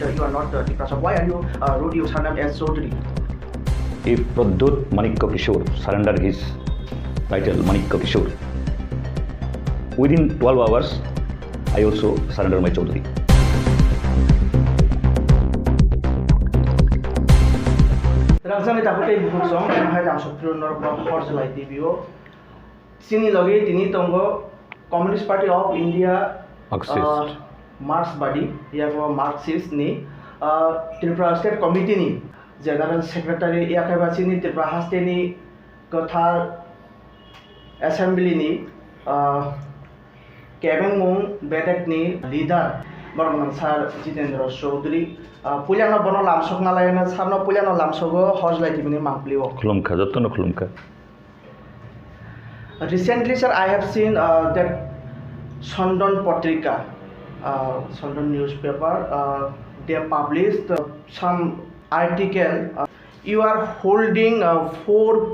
You are not Tiprasa. Why are you wrote you surname as Chaudhary? If Pradut Manikya Kishore surrendered his title Manikya Kishore, within 12 hours, I also surrendered my Chaudhary. Rangsan ita putih buku song yang hai jam sepuluh normal horse lai TVO. Sini lagi ini tunggu Communist Party of India Marx body yang Marxist ni Tripura State Committee ni General Secretary yakar sini Tripura State ni Kothar Assembly ni Kevin Mung Betek ni leader Barang Sar Jitendra Chaudhary Puliano bono lamsok na layana sarno puliano lamsogo hoj lai tibini mangplio. Khulumka, jotto na khulumka. Recently, sir, I have seen that Sondon Patrika, Sondon newspaper, they published some article. You are holding 4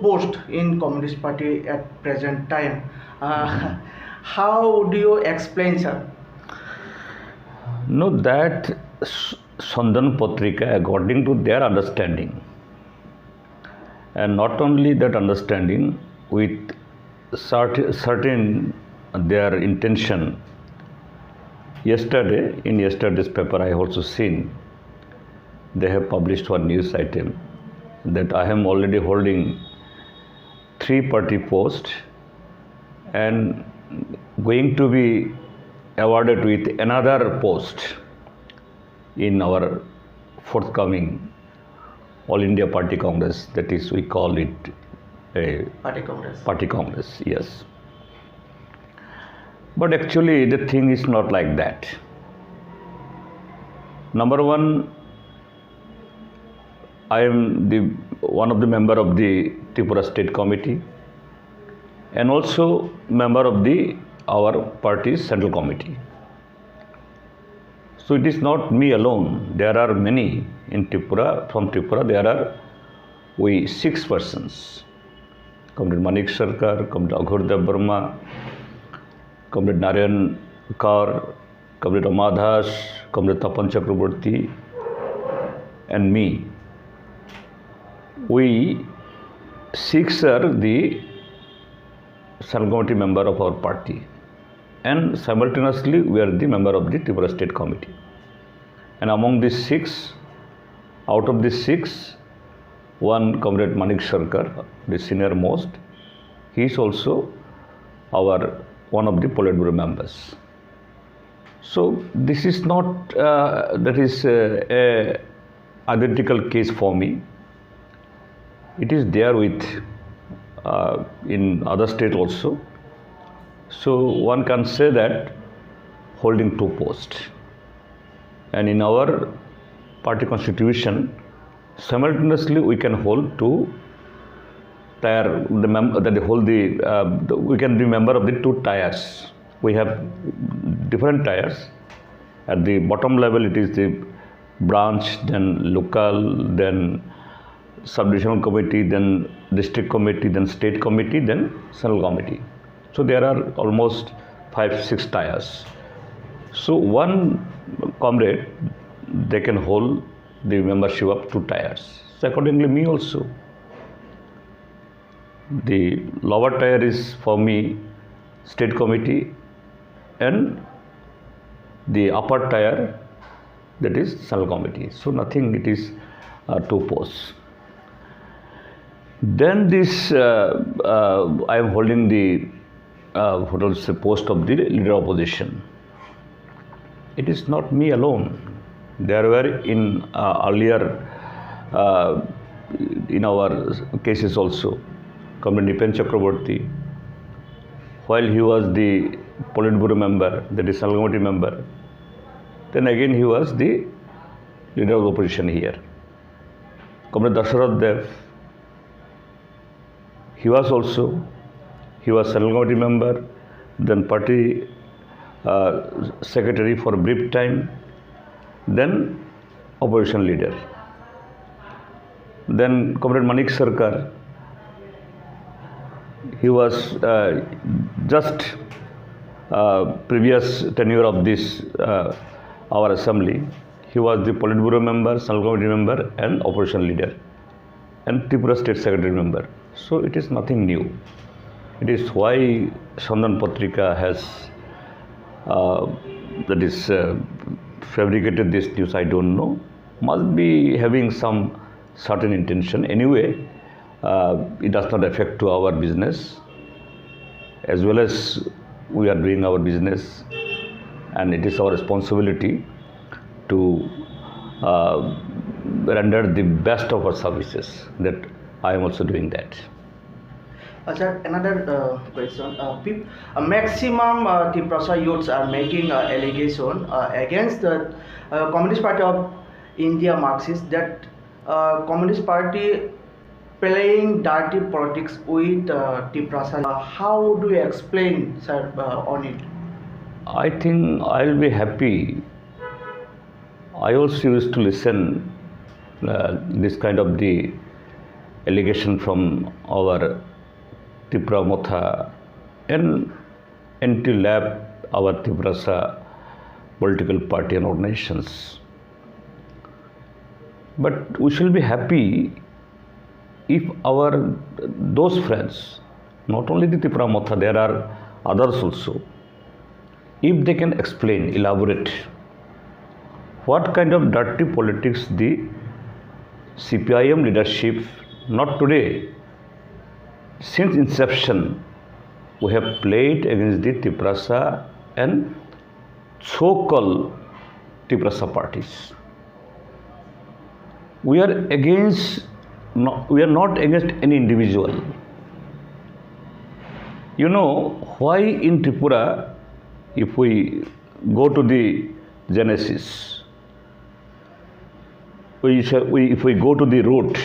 posts in Communist Party at present time. How do you explain, sir? No, that Sondon Patrika, according to their understanding, and not only that understanding, with certain their intention. Yesterday, in yesterday's paper, I also seen they have published one news item that I am already holding 3 party posts and going to be awarded with another post in our forthcoming All India Party Congress. That is, we call it a Party Congress, yes. But actually, the thing is not like that. Number one, I am one of the member of the Tripura State Committee, and also member of our party's Central Committee. So it is not me alone. There are many in Tripura. From Tripura, there are 6 persons. Comrade Manik Sarkar, Comrade Aghurdev Burma, Comrade Narayan Kaur, Comrade Amadhas, Comrade Tapan Chakraborty, and me. We 6 are the Central Committee member of our party, and simultaneously we are the member of the Tripura State Committee. And among these 6, out of these 6, one Comrade Manik Sarkar, the senior most, he is also one of the Politburo members. So this is not that is a identical case for me. It is there with in other state also. So one can say that holding 2 posts. And in our party constitution, simultaneously we can hold 2 tier. We can be member of the 2 tiers. We have different tiers. At the bottom level, it is the branch, then local, then sub-divisional committee, then district committee, then state committee, then central committee. So there are almost 5-6 tiers. So one comrade, they can hold the membership of 2 tiers. So accordingly, me also. The lower tier is for me state committee, and the upper tier, that is central committee. So nothing, it is 2 posts. Then this I am holding the post of the leader of opposition. It is not me alone. There were in earlier in our cases also, Comrade Tapan Chakraborty, while he was the Politburo member, that is Central Committee member, then again he was the leader of opposition here. Comrade Dasarath Dev, he was Central Committee member, then party secretary for a brief time, then opposition leader. Then Comrade Manik Sarkar, he was just previous tenure of this our assembly. He was the Politburo member, Central Committee member and opposition leader and Tripura State Secretary member. So it is nothing new. It is why Sandan Patrika has fabricated this news, I don't know. Must be having some certain intention. Anyway, it does not affect to our business. As well as we are doing our business, and it is our responsibility to render the best of our services. That I am also doing that. Sir, another question. Maximum Tiprasa youths are making allegation against the Communist Party of India Marxists that Communist Party playing dirty politics with Tiprasa. How do you explain, sir, on it? I think I'll be happy. I also used to listen this kind of the allegation from our Tripura Motha and anti-lab our Tiprasa political party and organizations. But we shall be happy if those friends, not only the Tripura Motha, there are others also, if they can explain, elaborate what kind of dirty politics the CPIM leadership, not today, since inception, we have played against the Tiprasa and so-called Tiprasa parties. We are not against any individual. You know why in Tripura, if we go to the genesis, if we go to the root,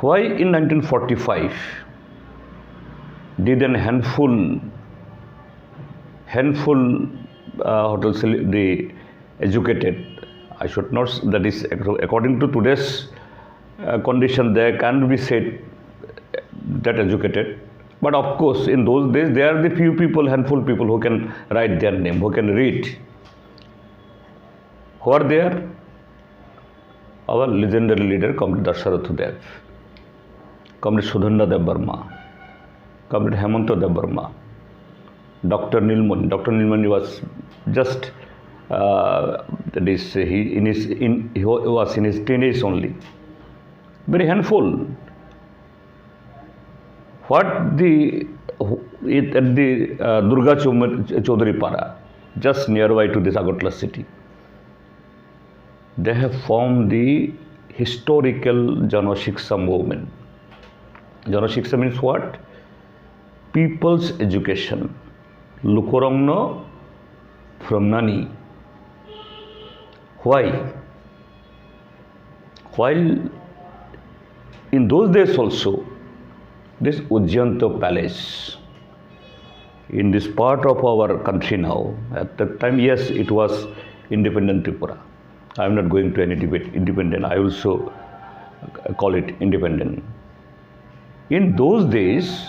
why in 1945 did a handful the educated, I should not, that is according to today's condition, they can be said that educated, but of course in those days there are the few people, handful people who can write their name, who can read. Who are there? Our legendary leader, Comrade Darsharatha Dev, Comrade Sudhanda Dev Burma, Comrade Hemanta Dev Burma, Dr. Nilmani. Dr. Nilmani was just he was in his teenage only. Very handful. What at the Durga Chaudhary Para, just nearby to this Agartala city, they have formed the historical Janashiksha movement. Janashiksha means what? People's education. Lukorangno from Nani. Why? While in those days also, this Ujjanta palace, in this part of our country now, at that time, yes, it was independent Tripura. I am not going to any debate, independent, I also call it independent. In those days,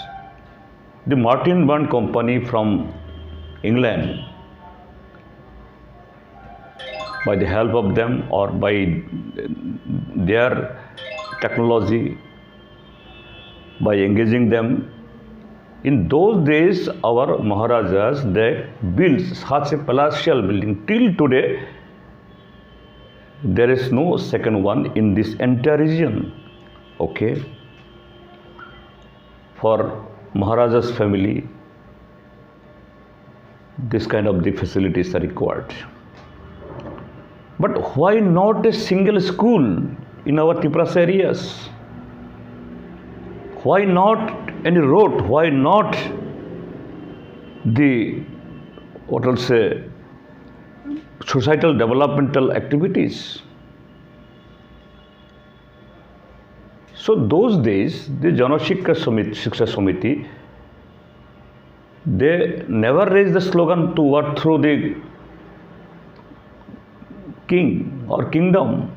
the Martin Bond Company from England, by the help of them or by their technology, by engaging them, in those days our Maharajas, they built such a palatial building. Till today, there is no second one in this entire region. Okay? For Maharaja's family, this kind of the facilities are required. But why not a single school in our Tripura areas? Why not any road? Why not the, what I'll say, societal developmental activities? So those days, the Janashiksha Samiti, they never raised the slogan to overthrow the king or kingdom,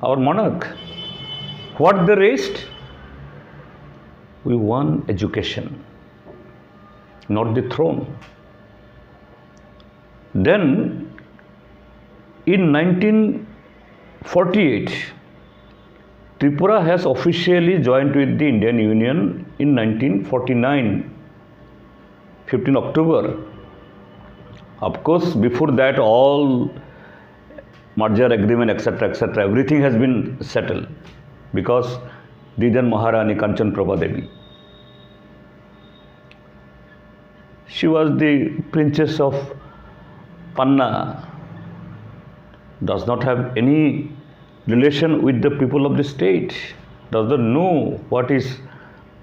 our monarch. What they raised? We want education, not the throne. Then In 1948, Tripura has officially joined with the Indian Union in 1949, 15 October. Of course, before that, all merger agreement, etc., etc., everything has been settled because then Maharani Kanchan Prabha Devi, she was the princess of Panna, does not have any relation with the people of the state, does not know what is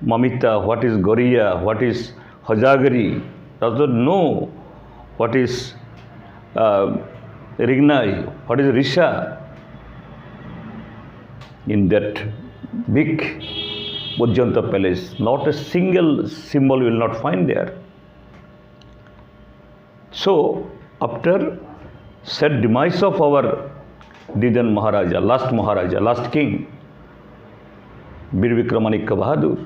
Mamita, what is Goriya, what is Hajagari, does not know what is Rignai, what is Risha. In that big Bojjanta palace, not a single symbol you will not find there. So, after said demise of our Didan Maharaja, last king, Bir Vikramanikya Bahadur,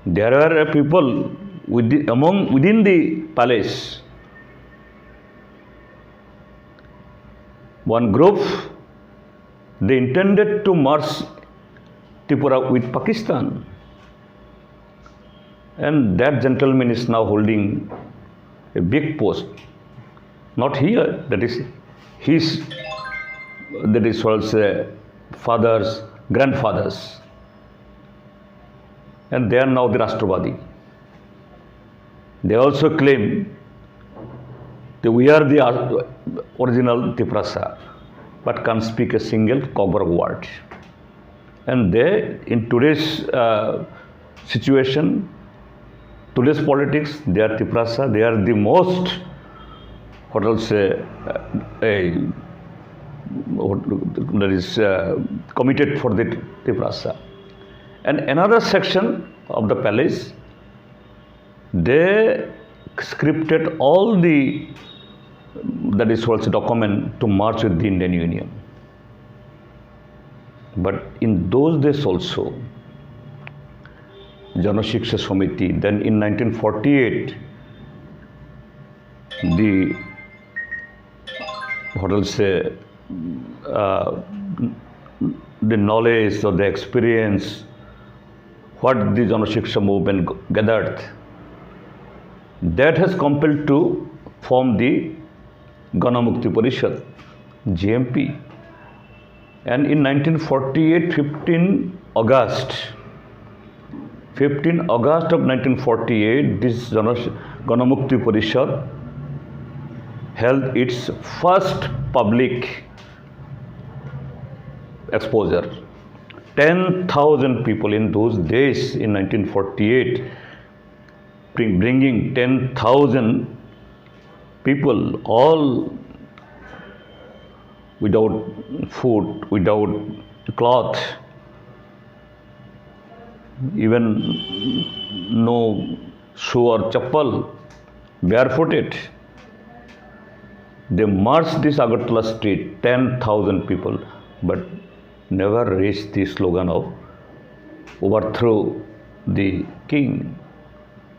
there were people within the palace. One group, they intended to merge Tripura with Pakistan. And that gentleman is now holding a big post. Not here, that is also fathers, grandfathers. And they are now the Rashtrabadi. They also claim that we are the original Tiprasa, but can't speak a single Cobra word. And they, in today's situation, today's politics, they are Tiprasa, they are the most, committed for the Tiprasa. And another section of the palace, they scripted all the document to march with the Indian Union. But in those days also, Janashiksha Samiti, then in 1948, the knowledge or the experience, what the Janashiksha movement gathered, that has compelled to form the Ganamukti Parishad, GMP. And in 1948, 15 August of 1948, this Ganamukti Parishad held its first public exposure. 10,000 people in those days in 1948, bringing 10,000 people, all without food, without cloth, even no shoe or chappal, barefooted. They marched this Agartala street, 10,000 people, but never raised the slogan of overthrow the king,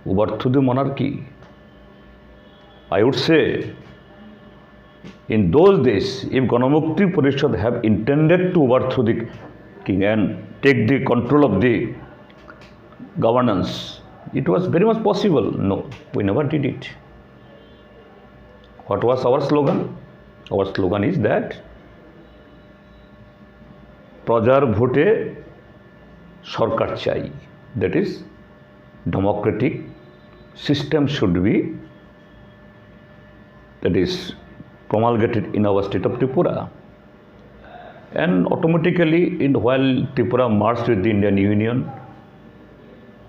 overthrow the monarchy. I would say, in those days, if Ganamukti Parishad have intended to overthrow the king and take the control of the governance, it was very much possible. No, we never did it. What was our slogan? Our slogan is that Prajar Bhote Sarkar Chai. That is, democratic system should be, that is, promulgated in our state of Tripura. And automatically, while Tripura marched with the Indian Union,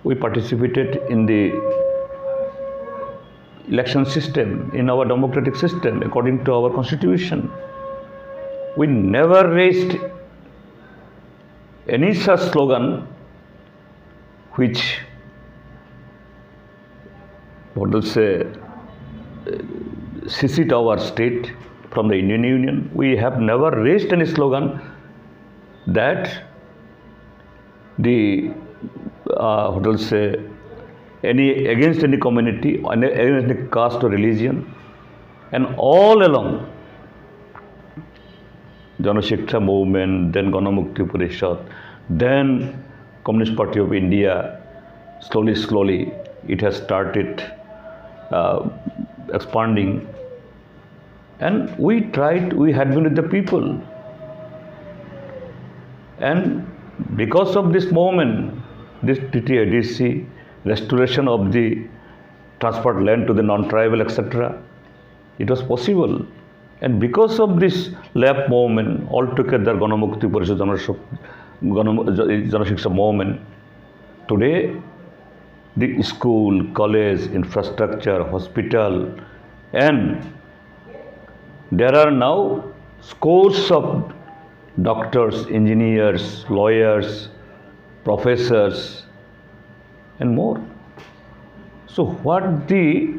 we participated in the election system, in our democratic system, according to our constitution. We never raised any such slogan which, secede our state from the Indian Union. We have never raised any slogan that the against any community, against any caste or religion. And all along, Janashiksha movement, then Ganamukti Parishad, then Communist Party of India, slowly, it has started expanding. And we had been with the people. And because of this movement, this TTADC, restoration of the transport land to the non-tribal, etc., it was possible. And because of this left movement, altogether Ganamukti Parishad Janashiksha movement, today the school, college, infrastructure, hospital, and there are now scores of doctors, engineers, lawyers, professors, and more. So what the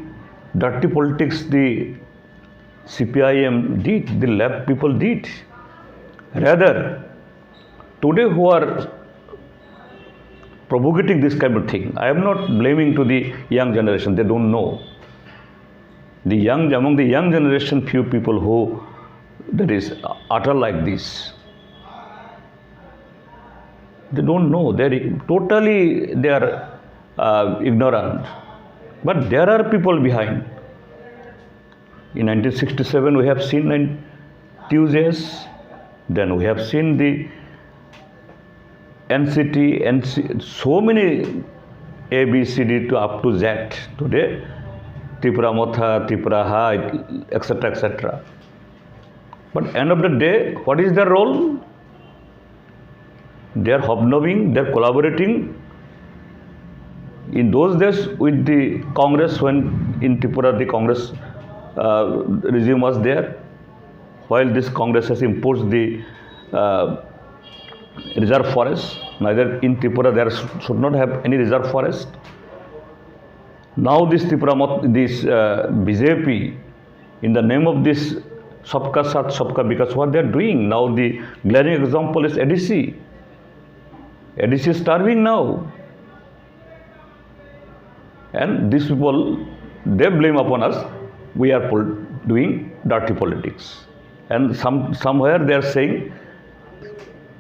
dirty politics the CPIM did, the left people did. Rather, today who are propagating this kind of thing, I am not blaming to the young generation, they don't know. Among the young generation, few people who that is utter like this, they don't know, they are ignorant. But there are people behind. In 1967, we have seen enthusiasts, then we have seen the NCT, so many A, B, C, D to up to Z. Today, Tripura Motha, Tripura Ha, etc., etc. But end of the day, what is their role? They are hobnobbing, they are collaborating. In those days with the Congress, when in Tripura the Congress regime was there, while this Congress has imposed the reserve forest, neither in Tripura there should not have any reserve forest. Now this BJP, in the name of this Sabka Saath Sabka Vikas, what they are doing now, the glaring example is ADC. ADC is starving now. And these people, they blame upon us, we are doing dirty politics. And somewhere they are saying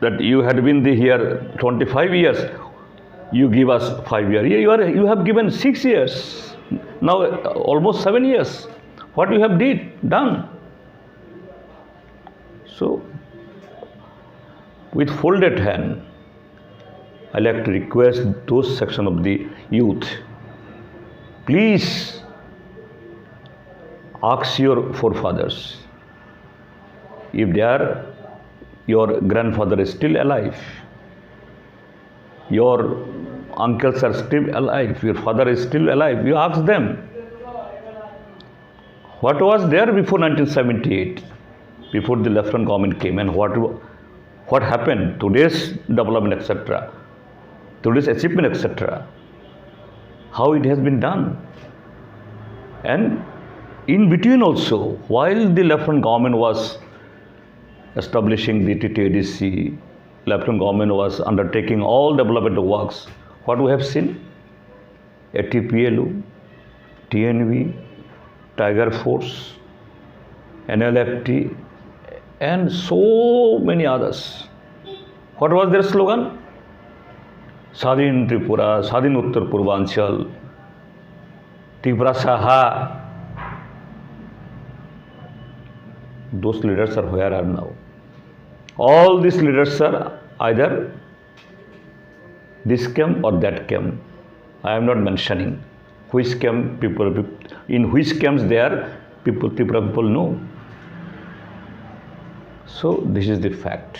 that you had been here 25 years, you give us 5 years. You have given 6 years, now almost 7 years. What you have done? So, with folded hand, I like to request those section of the youth, please ask your forefathers if your grandfather is still alive, your uncles are still alive, your father is still alive, you ask them what was there before 1978, before the left-hand government came, and what happened, today's development, etc., today's achievement, etc., how it has been done. And in between also, while the left-hand government was establishing the TTADC, left-hand government was undertaking all development works, what we have seen? ATPLU, TNV, Tiger Force, NLFT, and so many others. What was their slogan? Sadhin Tripura, Sadhin Uttar Purvanchal, Tripura Saha. Those leaders are where are now. All these leaders are either this camp or that camp. I am not mentioning which camp people, in which camps they are, Tripura people know. So this is the fact.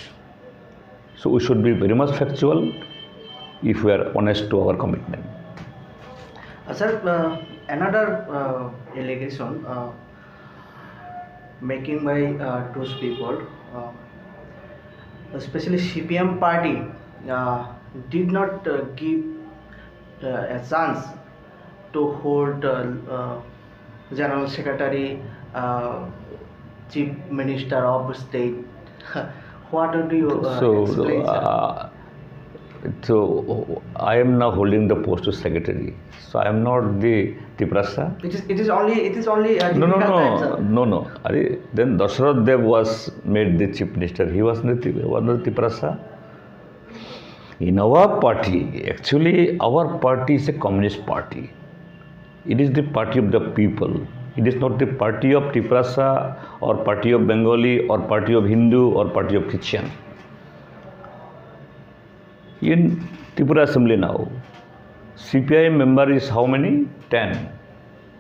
So we should be very much factual if we are honest to our commitment. Sir, another allegation making by those people, especially CPM party, did not give a chance to hold General Secretary, Chief Minister of State. What do you explain, sir? So I am now holding the post of secretary. So I am not the Tiprasa. It is only No, no, difficult time, no, sir. no, no. Then Dasharath Dev was made the chief minister. He was not Tiprasa. In our party, actually, our party is a communist party. It is the party of the people. It is not the party of Tiprasa or party of Bengali or party of Hindu or party of Christian. In Tripura Assembly now, CPI member is how many? 10.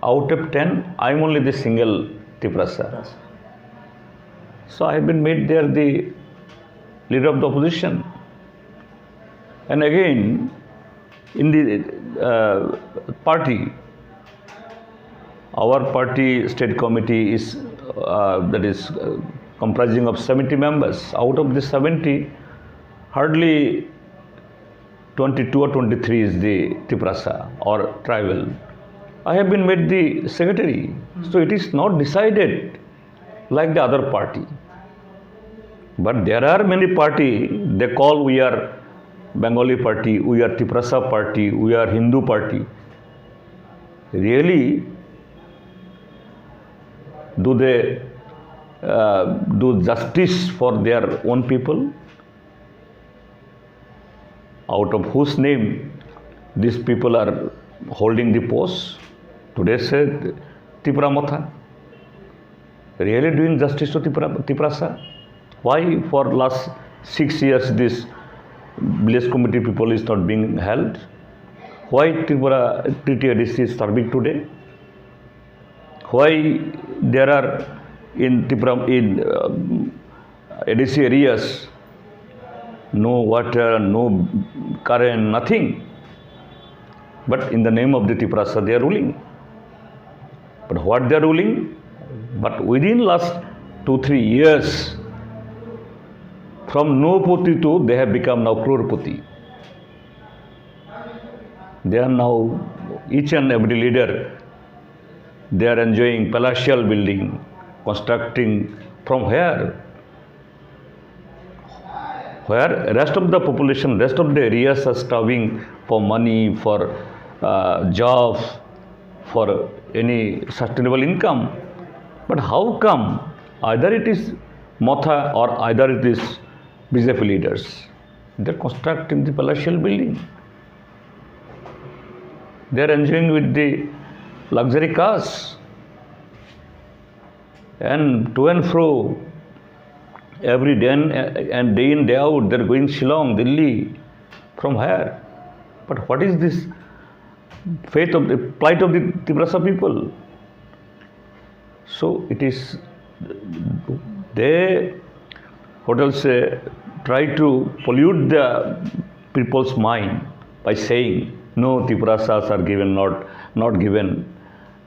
Out of 10, I am only the single Tiprasa. So I have been made there the leader of the opposition. And again, in the party, our party state committee is comprising of 70 members. Out of the 70, hardly 22 or 23 is the Tiprasa or tribal. I have been made the secretary. So it is not decided like the other party. But there are many party, they call we are Bengali party, we are Tiprasa party, we are Hindu party. Really, do they do justice for their own people? Out of whose name these people are holding the post? Today said Tipura Motha. Really doing justice to Tiprasa? Why for last 6 years this village committee people is not being held? Why Tripura TTADC is serving today? Why there are in Tripura, in ADC areas, no water, no current, nothing. But in the name of the Tiprasa, they are ruling. But what they are ruling? But within last 2-3 years, from no poti to they have become now crorepati. They are now, each and every leader, they are enjoying palatial building, constructing from where? Where rest of the population, rest of the areas are starving for money, for jobs, for any sustainable income. But how come either it is Motha or either it is BJP leaders? They are constructing the palatial building. They are enjoying with the luxury cars and to and fro every day and day in day out they are going Shillong, Delhi, from where? But what is this fate of the plight of the Tiprasa people? So it is they, what I'll say, try to pollute the people's mind by saying no, Tiprasas are given not given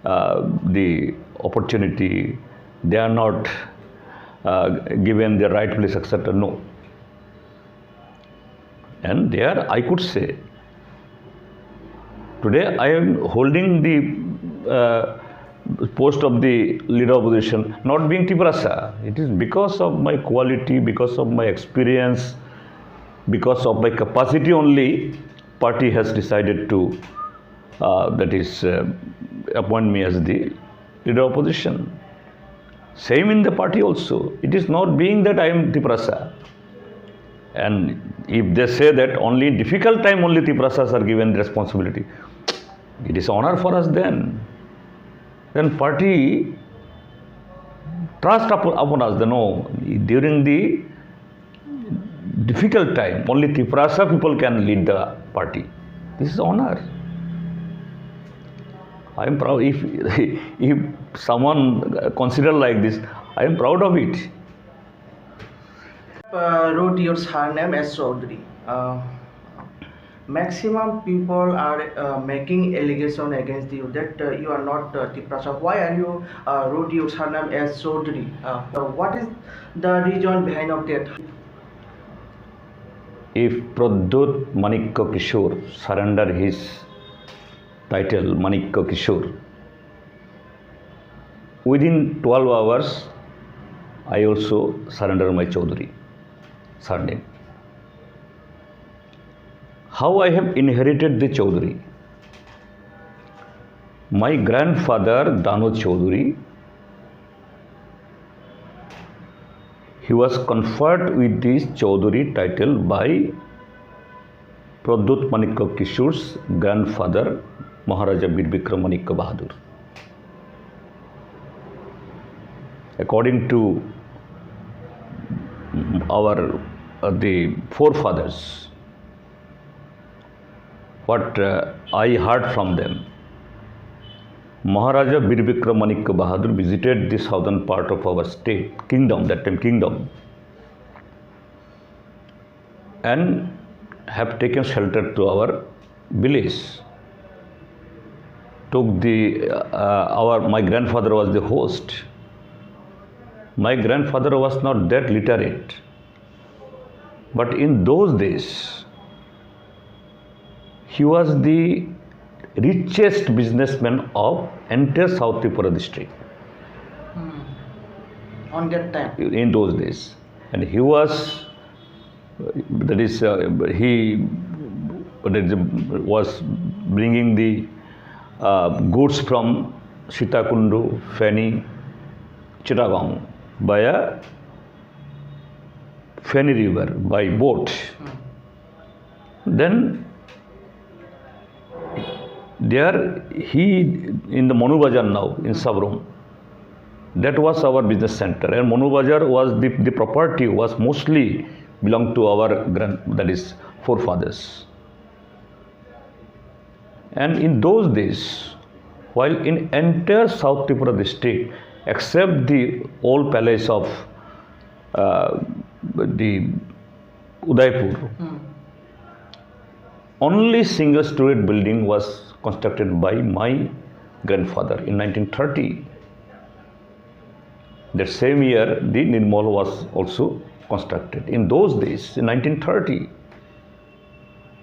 the opportunity, they are not given the right place, etc. No. And there I could say, today I am holding the post of the leader of opposition, not being Tiprasa. It is because of my quality, because of my experience, because of my capacity only, party has decided to appoint me as the leader of opposition. Same in the party also. It is not being that I am Tiprasa. And if they say that only in difficult time only Tiprasas are given the responsibility, it is honor for us then. Then party trust upon us. No, during the difficult time, only Tiprasa people can lead the party. This is honor. I am proud. If someone consider like this, I am proud of it. Wrote your surname as Chaudhary. Maximum people are making allegation against you that you are not Tiprasa. Why are you wrote your surname as Chaudhary? What is the reason behind of that? If Pradyut Manikya Kishore surrender his title Manikya Kishore, within 12 hours, I also surrender my Chaudhary surname. how I have inherited the Chaudhary. My grandfather, Dano Chaudhary, he was conferred with this Chaudhary title by Pradut Manikya Kishore's grandfather, Maharaja Bir Bikram Manikya Bahadur. According to our the forefathers, what I heard from them, Maharaja Bir Bikram Manikya Bahadur visited the southern part of our state, kingdom, that time kingdom, and have taken shelter to our village. Took the my grandfather was the host. My grandfather was not that literate, but in those days he was the richest businessman of entire South Tripura district. On that time. In those days, and he was he was bringing the goods from Sitakundu, Feni, Chittagong via Feni river by boat. Then there he in the Manu Bazar now in Sabrum, that was our business center, and Manu Bazar was the property was mostly belonged to our forefathers. And in those days, while in entire South Tripura district, except the old palace of the Udaipur, only single-storied building was constructed by my grandfather in 1930. That same year, the Nirmal was also constructed. In those days, in 1930,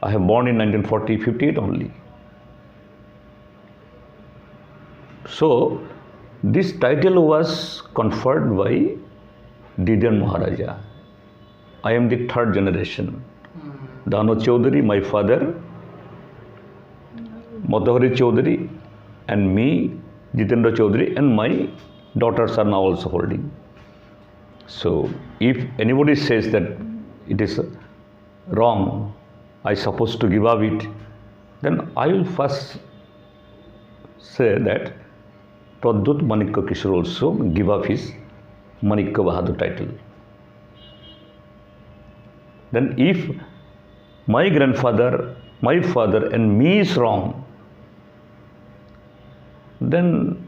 I have born in 1940, 58 only. So, this title was conferred by Didier Maharaja. I am the third generation. Dano Chaudhary, my father, Madhuri Chaudhary, and me, Jitendra Chaudhary, and my daughters are now also holding. So, if anybody says that it is wrong, I supposed to give up it, then I will first say that Pradut Manikya Kishore also give up his Manikya Bahadur title. Then if my grandfather, my father and me is wrong, then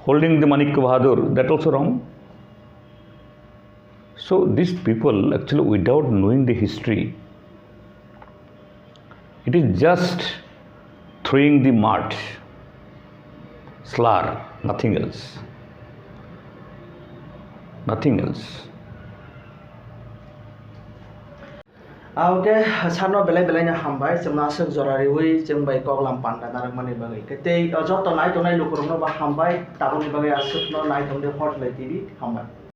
holding the Manikya Bahadur, that also wrong. So these people actually, without knowing the history, it is just throwing the mud, slur, nothing else. Nothing else. Okay, sano belai nya hambai semna sek jorari wi jeng bai kok lampan da narak mani bagai kete jot to nai to nai lukurno ba hambai tabuni bagai asuk no nai tong de hot lai tv hambai